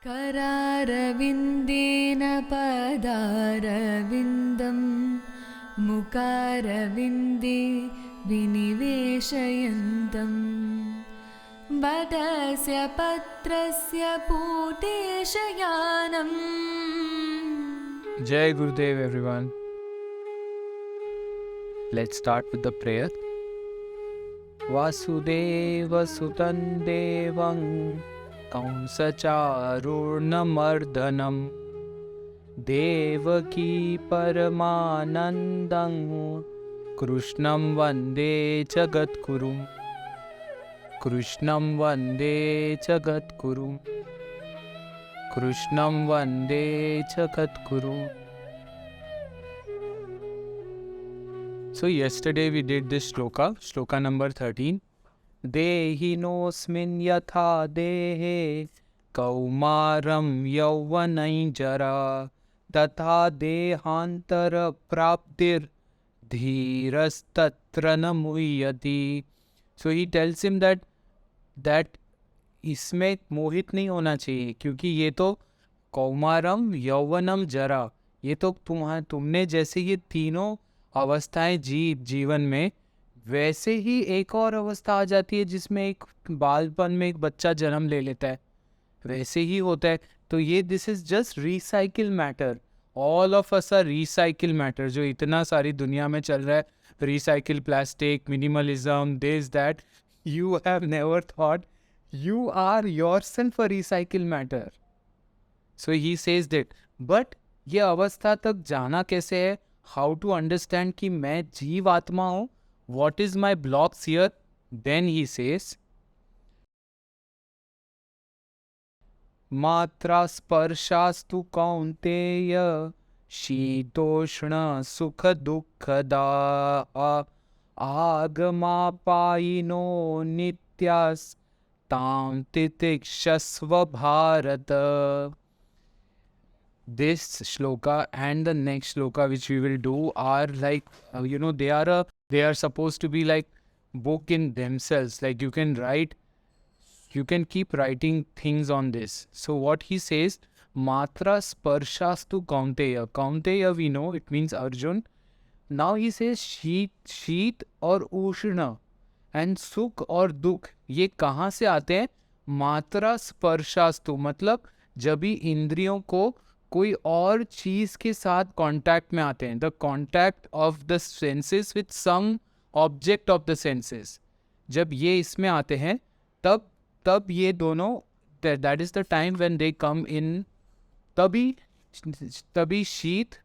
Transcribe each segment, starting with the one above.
करारविन्देन पदारविन्दं मुकारविन्दे विनिवेशयन्तं वटस्य पत्रस्य पूतेशयानम्. Jai Gurudev, everyone. Let's start with the prayer. Vasudeva Sutan Devam Kaunsacharuurnamardhanam Devaki Paramanandam Krishnam Vande Jagadgurum Krishnam Vande Jagadgurum Krishnam Vande Jagadguru. So yesterday we did this shloka number 13. Dehinosmin yatha dehe kaumaram yauvanai jara tatha dehantara praptir dhirastatra namuyati. So he tells him that इसमें मोहित नहीं होना चाहिए, क्योंकि ये तो कौमारम यौवनम जरा, ये तो तुमने जैसे ये तीनों अवस्थाएं जीवन में, वैसे ही एक और अवस्था आ जाती है जिसमें एक बालपन में एक बच्चा जन्म ले लेता है, वैसे ही होता है. तो ये this is just recycle matter. All of us are recycle matter. जो इतना सारी दुनिया में चल रहा है, recycle plastic, minimalism, this that, you have never thought you are yourself a recycle matter. So he says that. But ये अवस्था तक जाना कैसे है? How to understand कि मैं जीव आत्मा हूँ? What is my blocks here? Then he says, मात्रा स्पर्शास्तु कौन्तेय शीतोष्ण सुख दुःखदा आगमापायिनो नित्यास् ताम तितिक्षस्व Bharat. This shloka and the next shloka which we will do are like, they are supposed to be like book in themselves. Like you can keep writing things on this. So what he says, matra sparshastu kaunteya. Kaunteya we know, it means Arjun. Now he says sheet or ushna and सुख और दुख, ये कहाँ से आते हैं? मात्रा स्पर्शास्तु, मतलब जब भी इंद्रियों को कोई और चीज के साथ कांटेक्ट में आते हैं, the contact of the senses with some object of the senses, जब ये इसमें आते हैं तब ये दोनों, that is the time when they come in, तभी शीत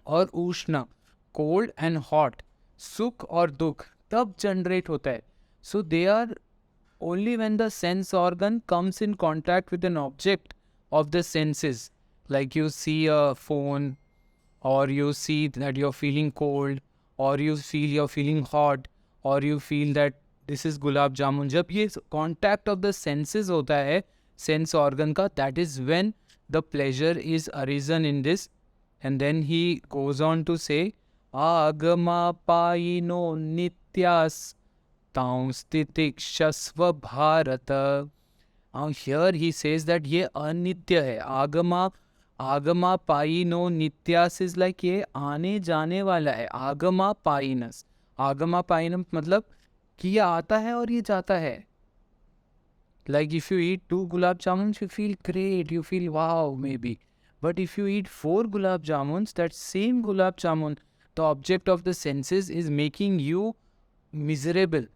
और उष्ण, कोल्ड एंड हॉट, सुख और दुख तब जनरेट होता है. So they are only when the sense organ comes in contact with an object of the senses, like you see a phone, और you see that you are feeling cold, और you feel you are feeling hot, और you feel that this is gulab jamun. जब ये contact of the senses होता है sense organ का, that is when the pleasure is arisen in this. And then he goes on to say आगमापायिनो नित्यास तांस्तितिक्षस्व Bharat. Here he says that ये अनित्य है. आगमापायिनो नित्यास is like ये आने जाने वाला है. आगमापायिनस, आगमापायिनम मतलब कि ये आता है और ये जाता है. Like if you eat 2 gulab jamuns, you feel great, you feel wow maybe. But if you eat 4 gulab jamuns, that same gulab jamun, the object of the senses, is making you miserable.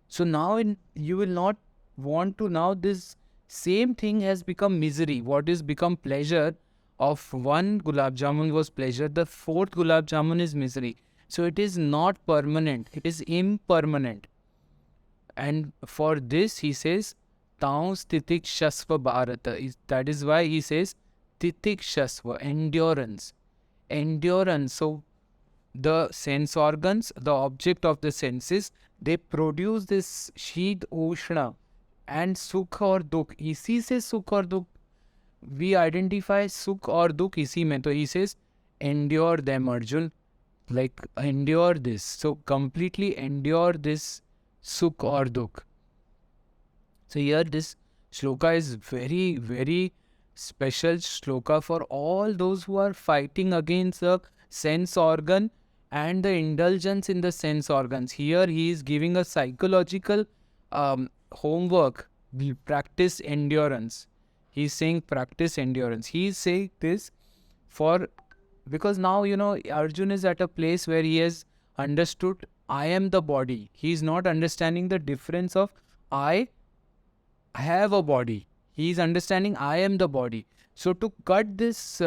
So now you will not want to, now this same thing has become misery. What is become pleasure of 1 gulab jamun was pleasure, the 4th gulab jamun is misery. So it is not permanent, it is impermanent. And for this he says taus titikshasva bharata. That is why he says titikshasva, endurance. So the sense organs, the object of the senses, they produce this शीत उष्ण and सुख और दुख. इसी से सुख और दुख we identify, सुख और दुख इसी में. तो he says endure them, Arjun, like endure this. So completely endure this sukh or dukh. So here this Shloka is very, very special shloka for all those who are fighting against the sense organ and the indulgence in the sense organs. Here he is giving a psychological homework. Practice endurance. He's saying practice endurance. He's saying this for, because now, Arjun is at a place where he has understood I am the body. He's not understanding the difference of I have a body. He is understanding I am the body. So to cut this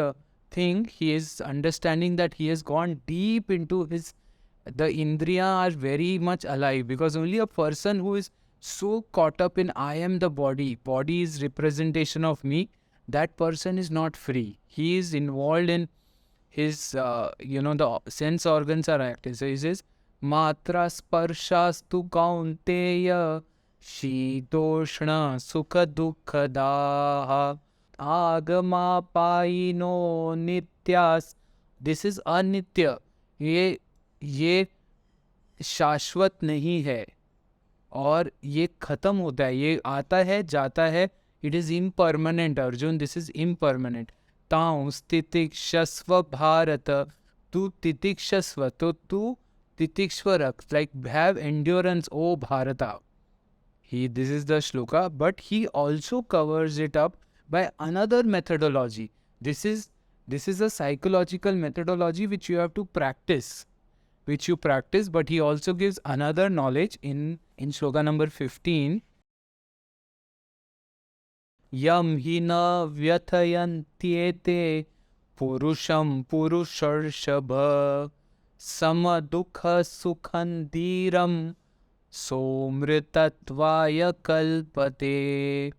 thing, he is understanding that he has gone deep into the indriya are very much alive, because only a person who is so caught up in I am the body is representation of me, that person is not free. He is involved in his, the sense organs are active. So he says, Matra sparshastu kaunteya शीतोष्ण सुख दुःखदाः आगमापायिनो नित्यास. This is अनित्य. ये शाश्वत नहीं है और ये खत्म होता है, ये आता है जाता है. It is impermanent Arjun, this is impermanent. ताऊ तितिक्षस्व भारत, तू तितिक्षस्व, तो तू तितिक्ष्व रख, लाइक हैव एंड्योरेंस ओ भारता. This is the shloka, but he also covers it up by another methodology. This is a psychological methodology which you have to practice, but he also gives another knowledge in shloka number 15. Yam hi na vyathayantyete purusham purusharshaba sama dukha sukhandiram somritattvaya kalpate.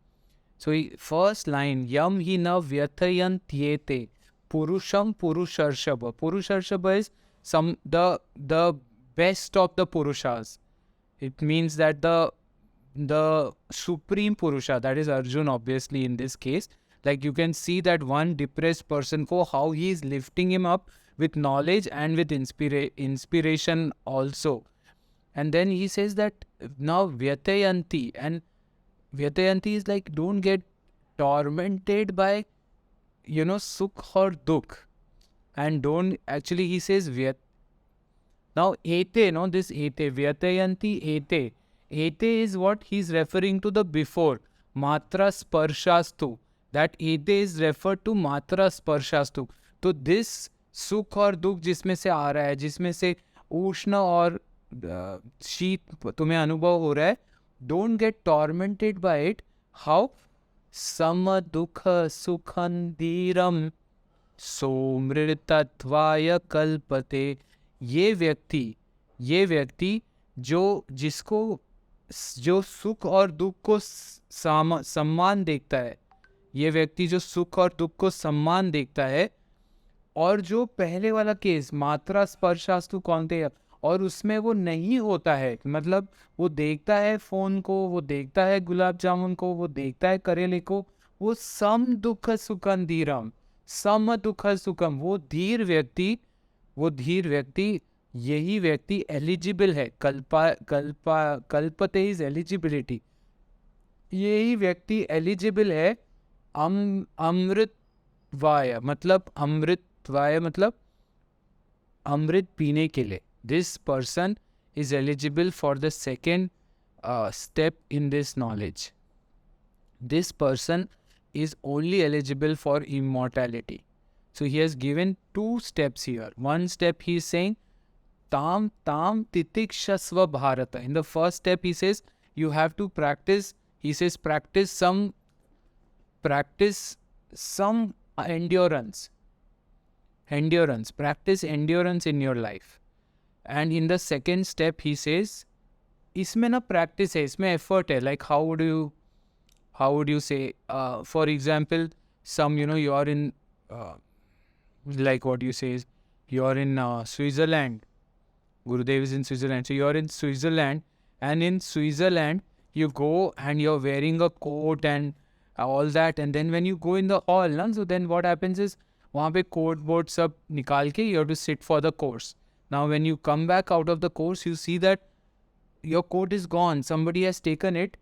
So first line, yam hi na vyathayantyete purusham purusharshaba. Purusharshaba is the best of the purushas. It means that the supreme purusha, that is Arjun obviously in this case. Like you can see that one depressed person ko, how he is lifting him up with knowledge and with inspiration also. And then he says that now Vyatayanti, and Vyatayanti is like, don't get tormented by, Sukh or Dukh. And don't, actually he says now Ete, this Ete, Vyatayanti Ete. Ete is what he's referring to the before, Matra Sparshastu. That Ete is referred to Matra Sparshastu. So this Sukh or Dukh जिसमें से आ रहा है, जिसमें से उष्ण और शीत तुम्हें अनुभव हो रहा है, don't get tormented by it. How? Sam dukha sukhandiram somritattvaya kalpate. ये व्यक्ति जो सुख और दुख को सम्मान देखता है, ये व्यक्ति जो सुख और दुख को सम्मान देखता है, और जो पहले वाला केस मात्रा स्पर्शास्तु कौन्तेय, और उसमें वो नहीं होता है, मतलब वो देखता है फोन को, वो देखता है गुलाब जामुन को, वो देखता है करेले को, वो सम दुख सुखम धीरम, सम दुख सुखम, वो धीर व्यक्ति, यही व्यक्ति एलिजिबल है. कल्पते इज एलिजिबिलिटी. यही व्यक्ति एलिजिबल है अमृतवाय, मतलब अमृत पीने के लिए. This person is eligible for the second step in this knowledge. This person is only eligible for immortality. So he has given two steps here. One step he is saying, tam titikshasva bharata. In the first step he says, you have to practice, he says practice some endurance. Practice endurance in your life. And in the second step he says, इसमें ना practice है, इसमें effort है. Like how would you say, for example, some, you are in, like what you say is, you are in Switzerland. Gurudev is in Switzerland. So you are in Switzerland, and in Switzerland you go and you're wearing a coat and all that, and then when you go in the hall, so then what happens is, वहाँ पे coat board सब निकाल के you have to sit for the course. Now when you come back out of the course, you see that your coat is gone, somebody has taken it,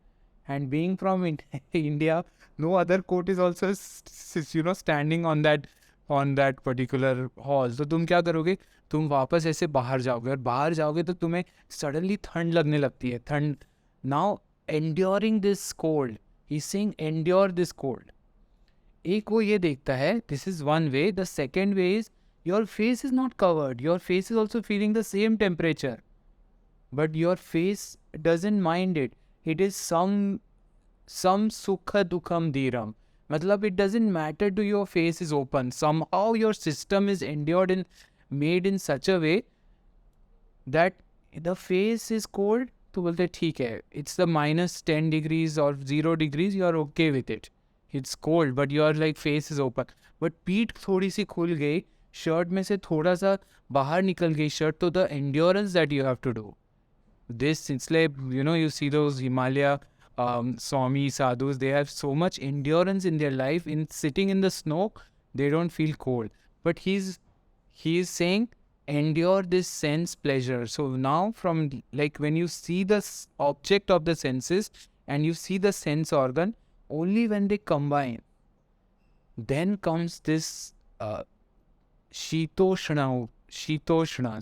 and being from India, no other court is also standing on that particular hall. तो तुम क्या करोगे? तुम वापस ऐसे बाहर जाओगे, और बाहर जाओगे तो तुम्हें सडनली ठंड लगने लगती है. ठंड. Now enduring this cold, he's saying endure this cold. एक वो ये देखता है, this is one way. The second way is your face is not covered, your face is also feeling the same temperature, but your face doesn't mind it. It is some sukha dukham dhiram. Matlab, it doesn't matter to your face is open. Somehow your system is endured and made in such a way that the face is cold. तो बोलते ठीक है, it's the -10 degrees or 0 degrees, you are okay with it. It's cold, but your like face is open. But पीठ थोड़ी सी खुल गई, shirt में से थोड़ा सा बाहर निकल गई शर्ट, तो the endurance that you have to do. This, it's like, you see those Himalaya Swami sadhus, they have so much endurance in their life. In sitting in the snow, they don't feel cold. But he is saying, endure this sense pleasure. So now, from like when you see the object of the senses and you see the sense organ, only when they combine, then comes this shitoshna.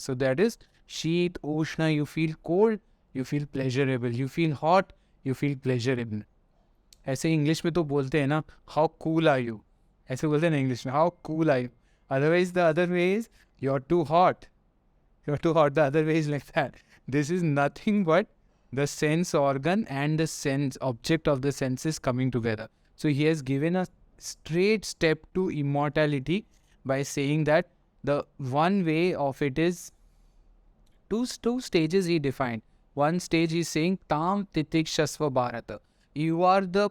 So that is Sheet, Ushna, you feel cold, you feel pleasurable. You feel hot, you feel pleasurable. ऐसे English में तो बोलते हैं ना, how cool are you? ऐसे बोलते हैं ना इंग्लिश में, how cool are you? Otherwise, the other way is, you're too hot. You're too hot. The other way is like that. This is nothing but the sense organ and the sense object of the senses coming together. So he has given a straight step to immortality by saying that the one way of it is two stages he defined. One stage he's saying tam titikshasva bharata. You are the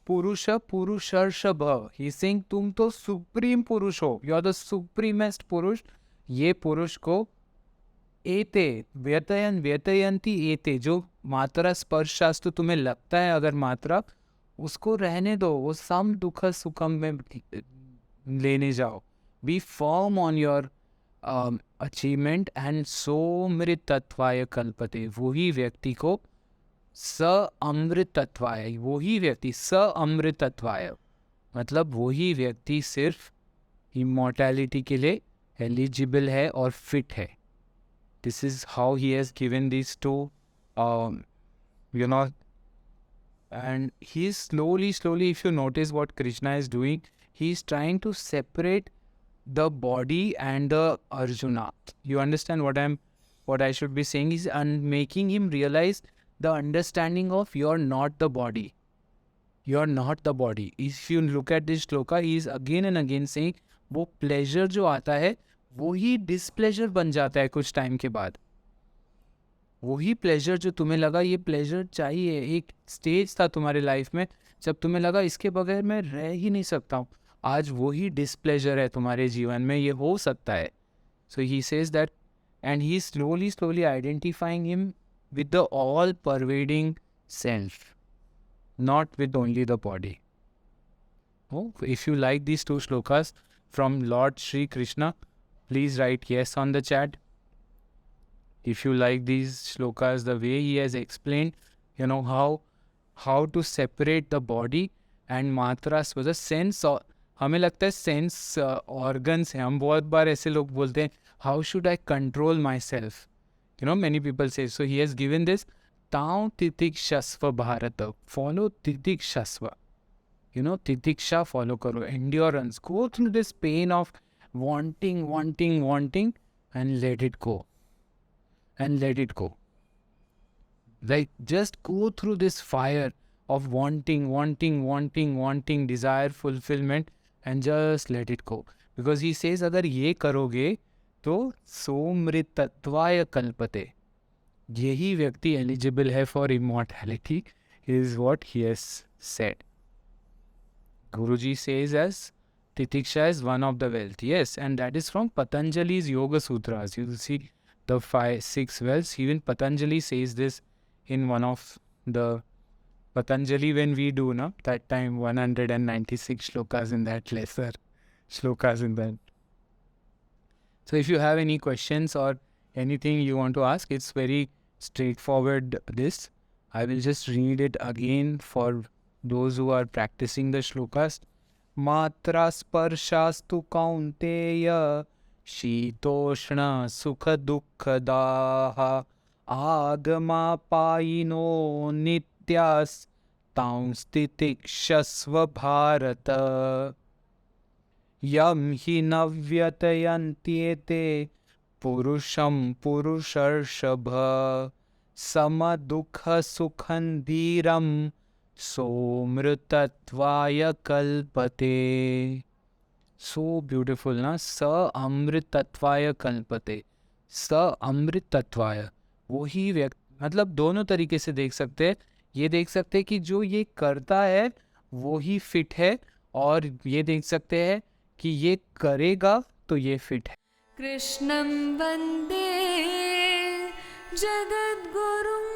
Purusha Purusharshabha. He's saying तुम तो supreme पुरुष हो. You are the supremest पुरुष. ये पुरुष को एते व्यतयंती एते, जो मात्रा स्पर्श शास्त्र तुम्हें लगता है अगर मात्रा, उसको रहने दो. वो सम दुख सुखम में लेने जाओ. Be firm on your achievement and so मृतत्वाय कल्पते. वही व्यक्ति को स अमृतत्वाय, वही व्यक्ति स अमृतत्वाय, मतलब वही व्यक्ति सिर्फ इमॉर्टैलिटी के लिए एलिजिबल है और फिट है. This is how he has given this to and he is slowly, if you notice what Krishna is doing, he is trying to separate the body and the Arjuna. You understand what I should be saying is, and making him realize the understanding of you're not the body. You're not the body. If you look at this shloka, he is again and again saying, वो pleasure जो आता है, वो ही displeasure बन जाता है कुछ time के बाद. वही प्लेजर जो तुम्हें लगा ये प्लेजर चाहिए, एक स्टेज था तुम्हारे लाइफ में जब तुम्हें लगा इसके बगैर मैं रह ही नहीं सकता हूँ, आज वही डिसप्लेजर है तुम्हारे जीवन में, ये हो सकता है. So he says that and he slowly identifying him with the all-pervading self, not with only the body. Oh, if you like these two shlokas from Lord Shri Krishna, please write yes on the chat. If you like these shlokas, the way he has explained, how to separate the body and matras was a sense. हमें लगता है sense organs हैं. हम बहुत बार ऐसे लोग बोलते हैं, how should I control myself? Many people say. So he has given this Tau Titikshasva Bharata. Follow Titikshasva. Titiksha follow karo. Endurance. Go through this pain of wanting and let it go. Like just go through this fire of wanting, desire, fulfillment, and just let it go. Because he says, अगर ये करोगे तो सोमृतत्वाय कल्पते, यही व्यक्ति eligible है for immortality, is what he has said. Guruji says as Titiksha is one of the wealth. Yes, and that is from Patanjali's Yoga Sutras. You will see the 5-6 wealths. Even Patanjali says this in one of the Patanjali when we do that time 196 shlokas in that lesser shlokas in that. So if you have any questions or anything you want to ask, it's very straightforward this. I will just read it again for those who are practicing the shlokas. Matra sparshastu kaunteya शीतोष्ण सुख दुःखदाः आगमापायिनो नित्यास् तांस्तितिक्षस्व भारत यं हि न व्यतयन्त्येते पुरुषं पुरुषर्षभ समदुःखसुखं धीरं सोमृतत्वाय कल्पते. So beautiful ना. स अमृतत्वाय कल्पते. स अमृतत्वाय, वही व्यक्ति, मतलब दोनों तरीके से देख सकते हैं. ये देख सकते हैं कि जो ये करता है वो ही फिट है, और ये देख सकते हैं कि ये करेगा तो ये फिट है. कृष्णं वन्दे जगद्गुरुं